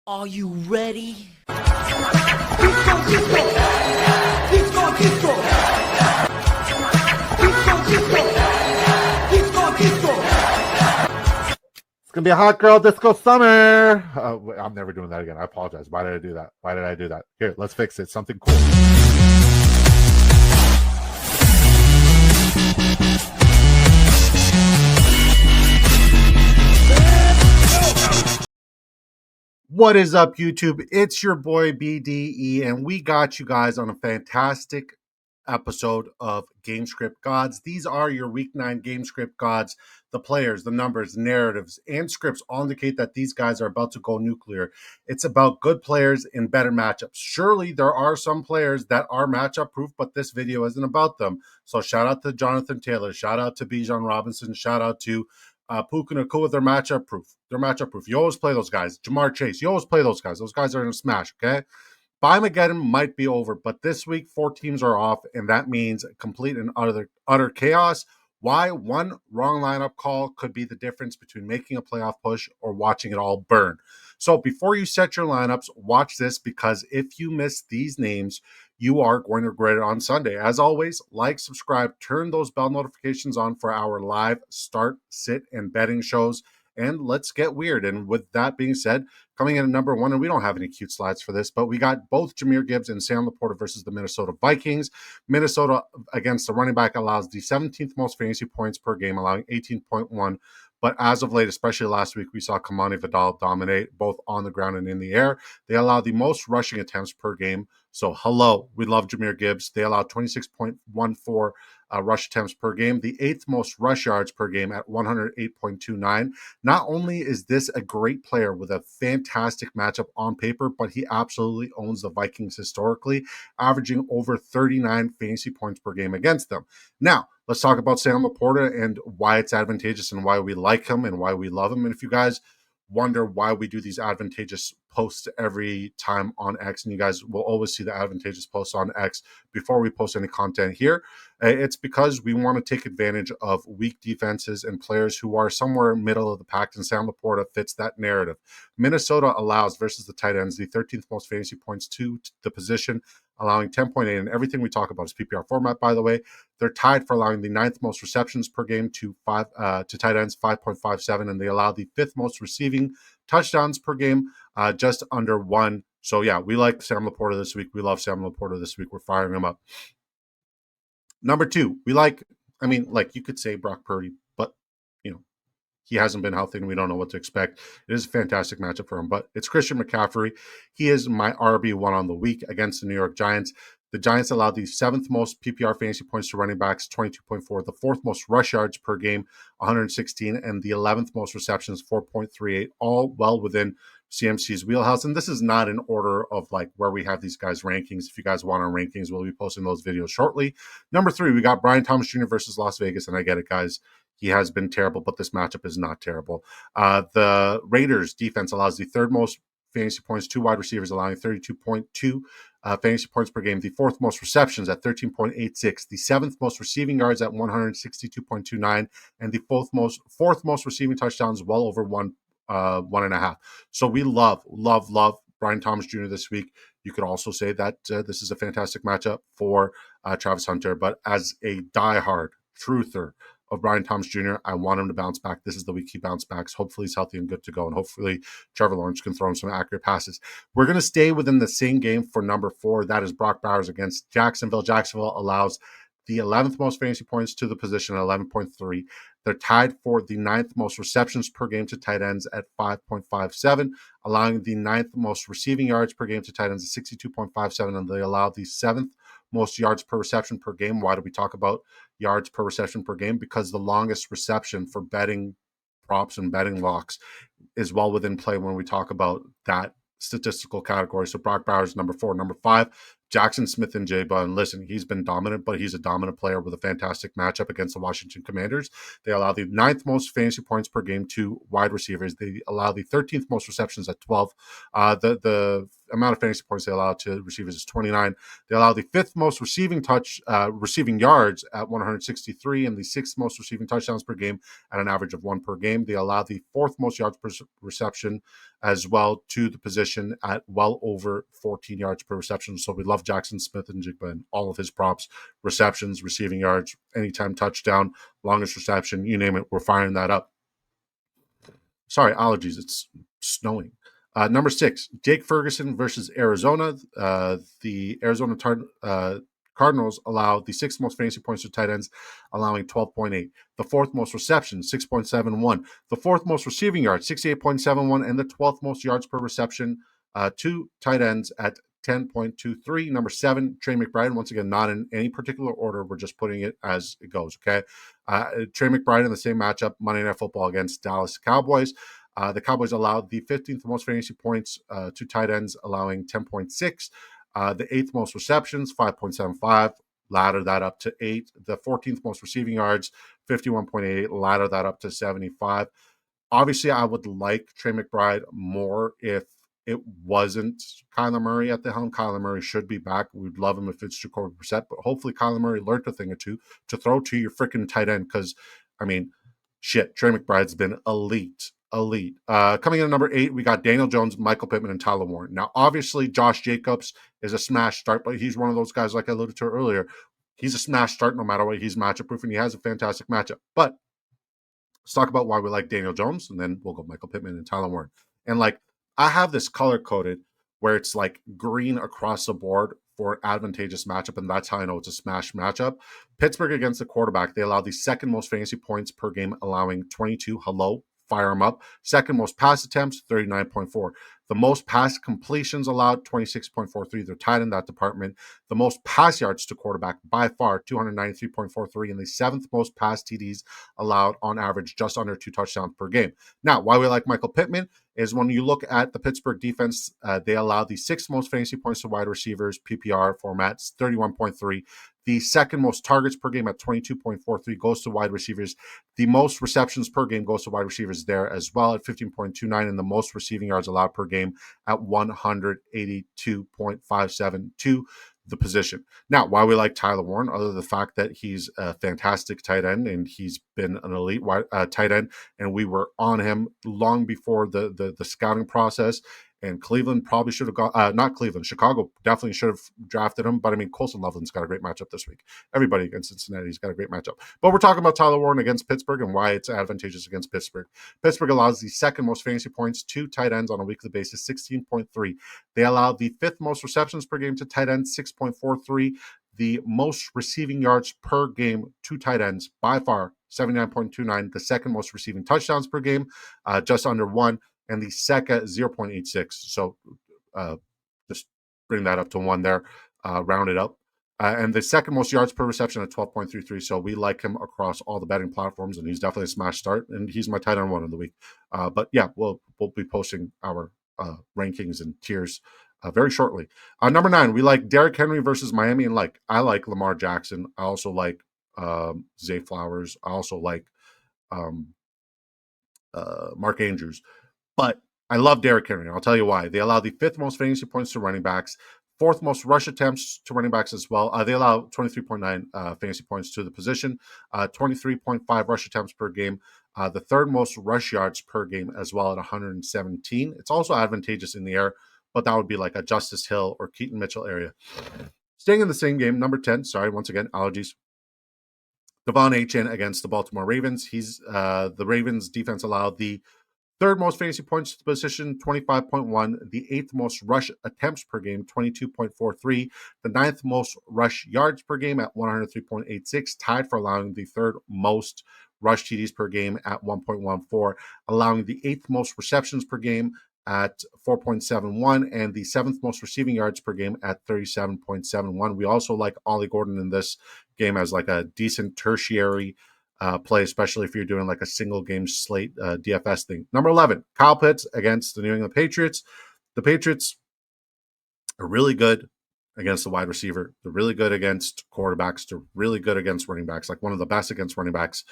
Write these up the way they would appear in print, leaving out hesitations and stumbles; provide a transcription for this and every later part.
Are you ready? It's gonna be a hot girl disco summer. I'm never doing that again. I apologize. Why did I do that? Why did I do that? Here, let's fix it. Something cool. What is up, YouTube? It's your boy BDE, and we got you guys on a fantastic episode of Game Script Gods. These are your Week 9 Game Script Gods. The players, the numbers, narratives, and scripts all indicate that these guys are about to go nuclear. It's about good players in better matchups. Surely there are some players that are matchup proof, but this video isn't about them. So shout out to Jonathan Taylor, shout out to Bijan Robinson, shout out to Puka Nakua. They're matchup proof. They're matchup proof. You always play those guys. Jamar Chase, you always play those guys. Those guys are going to smash, okay? Byemageddon might be over, but this week 4 teams are off, and that means complete and utter chaos. Why? One wrong lineup call could be the difference between making a playoff push or watching it all burn. So before you set your lineups, watch this, because if you miss these names, you are going to regret it on Sunday. As always, like, subscribe, turn those bell notifications on for our live start, sit, and betting shows. And let's get weird. And with that being said, coming in at number 1, and we don't have any cute slides for this, but we got both Jahmyr Gibbs and Sam Laporta versus the Minnesota Vikings. Minnesota against the running back allows the 17th most fantasy points per game, allowing 18.1. But as of late, especially last week, we saw Kamani Vidal dominate both on the ground and in the air. They allow the most rushing attempts per game. So hello, we love Jahmyr Gibbs. They allow 26.14 rush attempts per game, the 8th most rush yards per game at 108.29. Not only is this a great player with a fantastic matchup on paper, but he absolutely owns the Vikings historically, averaging over 39 fantasy points per game against them. Now, let's talk about Sam Laporta and why it's advantageous and why we like him and why we love him. And if you guys wonder why we do these advantageous posts every time on X, and you guys will always see the advantageous posts on X before we post any content here, it's because we want to take advantage of weak defenses and players who are somewhere middle of the pack, and Sam Laporta fits that narrative. Minnesota allows, versus the tight ends, the 13th most fantasy points to the position, allowing 10.8, and everything we talk about is PPR format, by the way. They're tied for allowing the 9th most receptions per game to tight ends, 5.57, and they allow the 5th most receiving touchdowns per game, just under 1. So yeah, we like Sam Laporta this week. We love Sam Laporta this week. We're firing him up. Number 2, we like you could say Brock Purdy, but he hasn't been healthy and we don't know what to expect. It is a fantastic matchup for him, but it's Christian McCaffrey. He is my RB1 on the week against the New York Giants. The Giants allowed the 7th most PPR fantasy points to running backs, 22.4, the 4th most rush yards per game, 116, and the 11th most receptions, 4.38, all well within CMC's wheelhouse. And this is not in order of like where we have these guys' rankings. If you guys want our rankings, we'll be posting those videos shortly. Number 3, we got Brian Thomas Jr. versus Las Vegas, and I get it, guys. He has been terrible, but this matchup is not terrible. The Raiders defense allows the 3rd most fantasy points to wide receivers, allowing 32.2 fantasy points per game, the 4th most receptions at 13.86, the 7th most receiving yards at 162.29, and the 4th most receiving touchdowns, well over 1.5. So we love Brian Thomas Jr. this week. You could also say that this is a fantastic matchup for Travis Hunter, but as a diehard truther of Brian Thomas Jr., I want him to bounce back. This is the week he bounced back. So hopefully he's healthy and good to go, and hopefully Trevor Lawrence can throw him some accurate passes. We're going to stay within the same game for number 4. That is Brock Bowers against Jacksonville. Jacksonville allows the 11th most fantasy points to the position at 11.3. They're tied for the 9th most receptions per game to tight ends at 5.57, allowing the 9th most receiving yards per game to tight ends at 62.57, and they allow the 7th most yards per reception per game. Why do we talk about yards per reception per game? Because the longest reception for betting props and betting locks is well within play when we talk about that statistical category. So Brock Bowers, number 4. Number 5, Jackson Smith-Njigba, and listen, he's been dominant, but he's a dominant player with a fantastic matchup against the Washington Commanders. They allow the 9th most fantasy points per game to wide receivers. They allow the 13th most receptions at 12. The amount of fantasy points they allow to receivers is 29. They allow the 5th most receiving yards at 163, and the 6th most receiving touchdowns per game at an average of 1 per game. They allow the 4th most yards per reception as well to the position at well over 14 yards per reception. So we love Jackson Smith-Njigba and all of his props, receptions, receiving yards, anytime touchdown, longest reception, you name it, we're firing that up. Sorry, allergies, it's snowing. Number 6, Jake Ferguson versus Arizona. The Arizona Cardinals allow the 6th most fantasy points to tight ends, allowing 12.8. The 4th most receptions, 6.71. The 4th most receiving yards, 68.71. And the 12th most yards per reception to tight ends at 10.23. Number 7, Trey McBride. Once again, not in any particular order. We're just putting it as it goes, okay? Trey McBride in the same matchup, Monday Night Football against Dallas Cowboys. The Cowboys allowed the 15th most fantasy points to tight ends, allowing 10.6. The 8th most receptions, 5.75. Ladder that up to 8. The 14th most receiving yards, 51.88. Ladder that up to 75. Obviously, I would like Trey McBride more if it wasn't Kyler Murray at the helm. Kyler Murray should be back. We'd love him if it's Jacoby Brissett, but hopefully Kyler Murray learned a thing or two to throw to your freaking tight end because, I mean, shit, Trey McBride's been elite. Coming in at number 8, we got Daniel Jones, Michael Pittman, and Tyler Warren. Now, obviously, Josh Jacobs is a smash start, but he's one of those guys, like I alluded to earlier. He's a smash start no matter what. He's matchup proof, and he has a fantastic matchup. But let's talk about why we like Daniel Jones, and then we'll go Michael Pittman and Tyler Warren. And like, I have this color coded where it's like green across the board for advantageous matchup, and that's how I know it's a smash matchup. Pittsburgh against the quarterback, they allow the 2nd most fantasy points per game, allowing 22. Hello, fire them up. 2nd most pass attempts, 39.4. The most pass completions allowed, 26.43. They're tied in that department. The most pass yards to quarterback by far, 293.43. And the 7th most pass TDs allowed on average, just under 2 touchdowns per game. Now, why we like Michael Pittman is when you look at the Pittsburgh defense, they allow the 6th most fantasy points to wide receivers, PPR formats, 31.3. The 2nd most targets per game at 22.43 goes to wide receivers. The most receptions per game goes to wide receivers there as well at 15.29, and the most receiving yards allowed per game at 182.57 to the position. Now, why we like Tyler Warren, other than the fact that he's a fantastic tight end and he's been an elite tight end, and we were on him long before the scouting process. And Cleveland probably should have got, not Cleveland, Chicago definitely should have drafted him. But I mean, Colson Loveland's got a great matchup this week. Everybody against Cincinnati's got a great matchup. But we're talking about Tyler Warren against Pittsburgh and why it's advantageous against Pittsburgh. Pittsburgh allows the 2nd most fantasy points to tight ends on a weekly basis, 16.3. They allow the 5th most receptions per game to tight ends, 6.43. The most receiving yards per game to tight ends by far, 79.29. The 2nd most receiving touchdowns per game, just under 1. And the second 0.86. So just bring that up to 1 there, round it up. And the 2nd most yards per reception at 12.33. So we like him across all the betting platforms, and he's definitely a smash start. And he's my tight end 1 of the week. But yeah, we'll be posting our rankings and tiers very shortly. Number 9, we like Derrick Henry versus Miami, and I like Lamar Jackson. I also like Zay Flowers. I also like Mark Andrews. But I love Derrick Henry. I'll tell you why. They allow the 5th most fantasy points to running backs, 4th most rush attempts to running backs as well. They allow 23.9 fantasy points to the position, 23.5 rush attempts per game, the 3rd most rush yards per game as well at 117. It's also advantageous in the air, but that would be like a Justice Hill or Keaton Mitchell area. Staying in the same game, number 10, sorry, once again, allergies. Devon Achane against the Baltimore Ravens. The Ravens defense allowed the 3rd most fantasy points to the position, 25.1. The 8th most rush attempts per game, 22.43. The 9th most rush yards per game at 103.86, tied for allowing the 3rd most rush TDs per game at 1.14, allowing the 8th most receptions per game at 4.71, and the 7th most receiving yards per game at 37.71. We also like Ollie Gordon in this game as like a decent tertiary play, especially if you're doing like a single game slate DFS thing. Number 11, Kyle Pitts against the New England Patriots. The Patriots are really good. against the wide receiver. They're really good against quarterbacks. They're really good against running backs, like one of the best against running backs.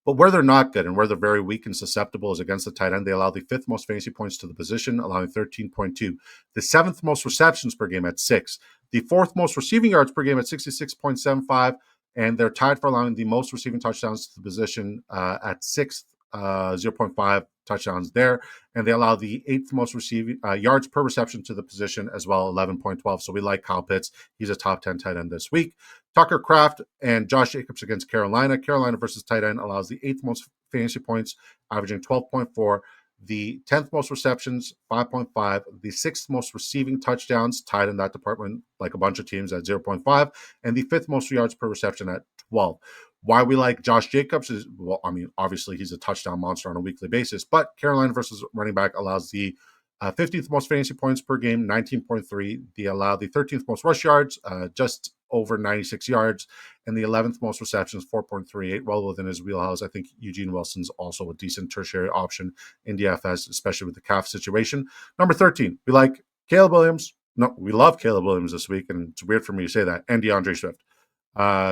But where they're not good and where they're very weak and susceptible is against the tight end. They allow the 5th most fantasy points to the position, allowing 13.2. The 7th most receptions per game at 6. The 4th most receiving yards per game at 66.75. And they're tied for allowing the most receiving touchdowns to the position at 6th, 0.5 touchdowns there. And they allow the 8th most receiving yards per reception to the position as well, 11.12. So we like Kyle Pitts. He's a top 10 tight end this week. Tucker Kraft and Josh Jacobs against Carolina. Carolina versus tight end allows the 8th most fantasy points, averaging 12.4. The 10th most receptions, 5.5. The 6th most receiving touchdowns, tied in that department like a bunch of teams at 0.5. And the 5th most yards per reception at 12. Why we like Josh Jacobs is, well, I mean, obviously he's a touchdown monster on a weekly basis, but Carolina versus running back allows the 15th most fantasy points per game, 19.3. They allow the 13th most rush yards, just over 96 yards, and the 11th most receptions, 4.38, well within his wheelhouse. I think Eugene Wilson's also a decent tertiary option in DFS, especially with the calf situation. Number 13, we like Caleb Williams. No, we love Caleb Williams this week, and it's weird for me to say that, and DeAndre Swift.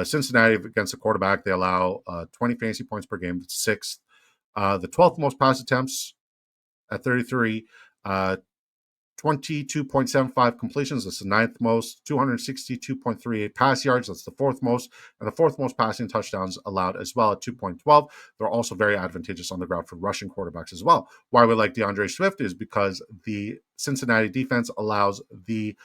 Cincinnati against the quarterback, they allow 20 fantasy points per game, 6th. The 12th most pass attempts at 33. 22.75 completions. That's the 9th most. 262.38 pass yards. That's the 4th most. And the 4th most passing touchdowns allowed as well at 2.12. They're also very advantageous on the ground for rushing quarterbacks as well. Why we like DeAndre Swift is because the Cincinnati defense allows the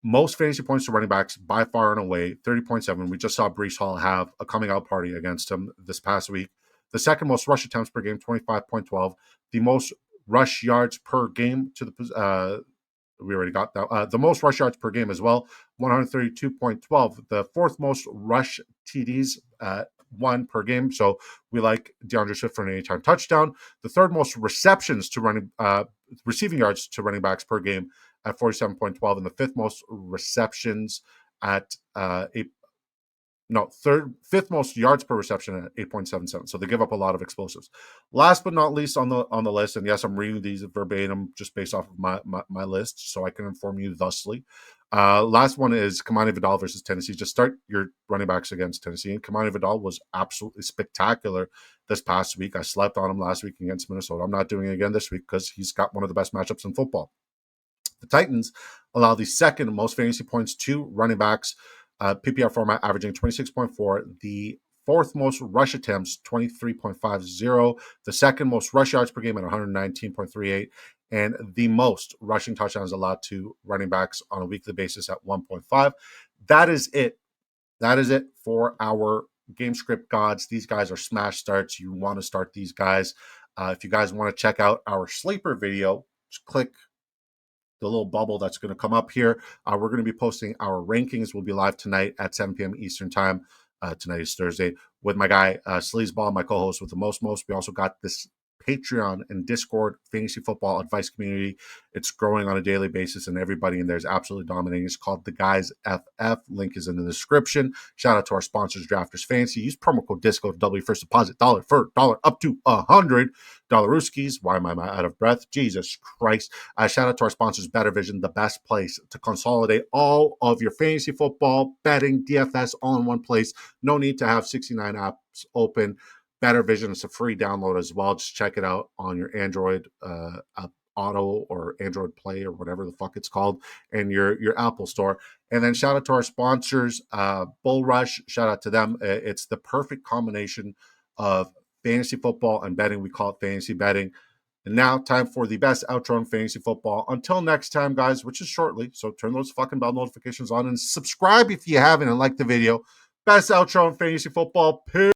most fantasy points to running backs by far and away, 30.7. We just saw Breece Hall have a coming out party against him this past week. The 2nd most rush attempts per game, 25.12. The most rush yards per game to the we already got that. The most rush yards per game as well, 132.12. The 4th most rush TDs at 1 per game. So we like DeAndre Swift for an anytime touchdown. The 3rd most receptions to receiving yards to running backs per game at 47.12, and the 5th most receptions at 5th most yards per reception at 8.77. So they give up a lot of explosives. Last but not least on the list, and yes, I'm reading these verbatim just based off of my list, so I can inform you thusly. Last one is Kamani Vidal versus Tennessee. Just start your running backs against Tennessee. And Kamani Vidal was absolutely spectacular this past week. I slept on him last week against Minnesota. I'm not doing it again this week because he's got one of the best matchups in football. The Titans allow the 2nd most fantasy points to running backs, PPR format, averaging 26.4. The 4th most rush attempts, 23.50. The 2nd most rush yards per game at 119.38. And the most rushing touchdowns allowed to running backs on a weekly basis at 1.5. That is it. That is it for our game script gods. These guys are smash starts. You want to start these guys. If you guys want to check out our sleeper video, just click the little bubble that's going to come up here. We're going to be posting our rankings. We'll be live tonight at 7 p.m. Eastern time. Tonight is Thursday with my guy, Sleazeball, my co-host with the most. We also got this Patreon and Discord fantasy football advice community. It's growing on a daily basis, and everybody in there is absolutely dominating. It's called TheGuyzFF. Link is in the description. Shout out to our sponsors, Drafters Fantasy. Use promo code DISCO to double your first deposit, dollar for dollar, up to $100. Rooskies. Why am I out of breath? Jesus Christ. Shout out to our sponsors, Better Vision, the best place to consolidate all of your fantasy football, betting, DFS, all in one place. No need to have 69 apps open. Better Vision is a free download as well. Just check it out on your Android Auto or Android Play or whatever the fuck it's called, and your Apple Store. And then shout out to our sponsors, Bull Rush. Shout out to them. It's the perfect combination of fantasy football and betting. We call it fantasy betting. And now, time for the best outro in fantasy football. Until next time, guys, which is shortly. So turn those fucking bell notifications on and subscribe if you haven't and like the video. Best outro in fantasy football. Peace.